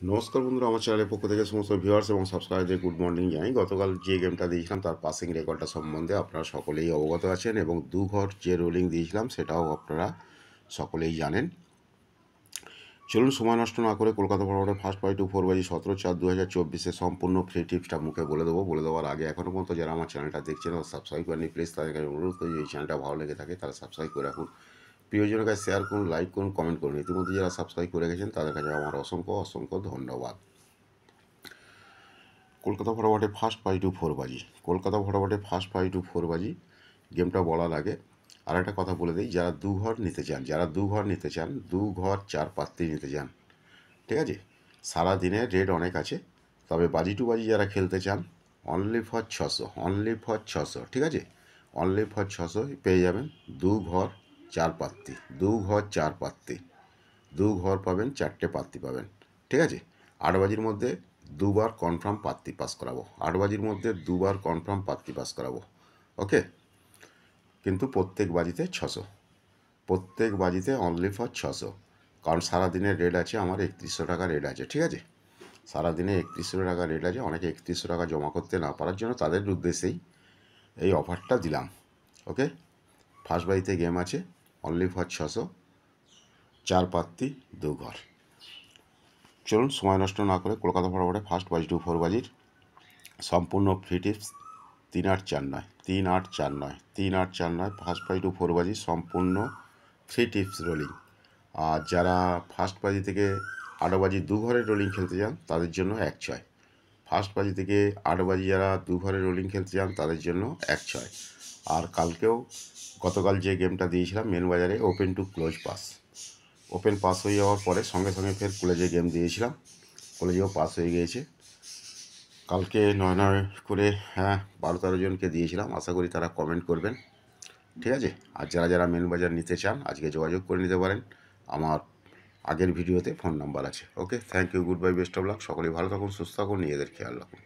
নমস্কার বন্ধুরা, আমার চ্যানেলের পক্ষ থেকে সমস্ত ভিউয়ার্স এবং সাবস্ক্রাইবারদের গুড মর্নিং জানাই। গতকাল যে গেমটা দিয়েছিলাম তার পাসিং রেকর্ডটা সম্বন্ধে আপনারা সকলেই অবগত আছেন এবং দু ঘর যে রোলিং দিয়েছিলাম সেটাও আপনারা সকলেই জানেন। চলুন সময় নষ্ট না করে কলকাতা ফরওয়ার্ডের ফার্স্ট 5-4 17/4/2024 সম্পূর্ণ ফ্রি টিপসটা মুখে বলে দেওয়ার আগে এখনও পর্যন্ত যারা আমার চ্যানেলটা দেখছেন ও সাবস্ক্রাইব করেনি, প্লিজ তাদের কাছে অনুরোধ করি এই চ্যানেলটা ভালো লেগে থাকে তারা সাবস্ক্রাইব করে রাখুন, প্রিয়জনের কাছে শেয়ার করুন, লাইক করুন, কমেন্ট করুন। ইতিমধ্যে যারা সাবস্ক্রাইব করে গেছেন তাদের কাছে আমার অসংখ্য অসংখ্য ধন্যবাদ। কলকাতা ফটাফটে ফার্স্ট 5-4 কলকাতা ফটাফটে ফার্স্ট 5-4 গেমটা বলার আগে আর একটা কথা বলে দিই, যারা দু ঘর নিতে চান, দু ঘর চার পাত্তি নিতে চান, ঠিক আছে। সারা দিনে রেট অনেক আছে, তবে বাজি টু বাজি যারা খেলতে চান অনলি ফর 600, ঠিক আছে। অনলি ফর 600 পেয়ে যাবেন দু ঘর চার পাত্তি, দু ঘর পাবেন, চারটে পাত্তি পাবেন, ঠিক আছে। 8 বাজির মধ্যে দুবার কনফার্ম পাত্তি পাস করাবো, 8 বাজির মধ্যে দুবার কনফার্ম পাত্তি পাস করাবো, ওকে। কিন্তু প্রত্যেক বাজিতে 600, প্রত্যেক বাজিতে অনলি ফর 600, কারণ সারাদিনের রেট আছে আমার 3100 টাকা রেট আছে, ঠিক আছে। সারাদিনে 3100 টাকা রেট আছে, অনেকে 3100 টাকা জমা করতে না পারার জন্য তাদের উদ্দেশ্যেই এই অফারটা দিলাম, ওকে। ফার্স্ট বাজিতে গেম আছে অনলি ফর 600, চার পাত্তি দু ঘর। চলুন সময় নষ্ট না করে কলকাতা ফটাফটে ফার্স্ট 5-4 সম্পূর্ণ ফ্রি টিপস 3-8-4-9 ফার্স্ট 5-4 সম্পূর্ণ ফ্রি টিপস রোলিং। আর যারা ফার্স্ট বাজি থেকে 8 বাজি দু ঘরের রোলিং খেলতে চান তাদের জন্য 1-6, ফার্স্ট বাজি থেকে 8 বাজি যারা দু ঘরের রোলিং খেলতে চান তাদের জন্য 1-6। আর কালকেও গতকাল যে গেমটা দিয়েছিলাম মেন বাজারে open to close pass, open pass হয়ে যাওয়ার পরে সঙ্গে সঙ্গে ফের কলেজে গেম দিয়েছিলাম, কলেজেও পাস হয়ে গিয়েছে। কালকে 9 করে 12-13 জনকে দিয়েছিলাম, আশা করি তারা কমেন্ট করবেন, ঠিক আছে। আর যারা যারা মেন বাজার নিতে চান আজকে যোগাযোগ করে নিতে পারেন, আমার আগের ভিডিওতে ফোন নাম্বার আছে, okay. Thank you, good bye, best of luck, সকলেই ভালো থাকুন, সুস্থ থাকুন, নিজেদের খেয়াল রাখুন।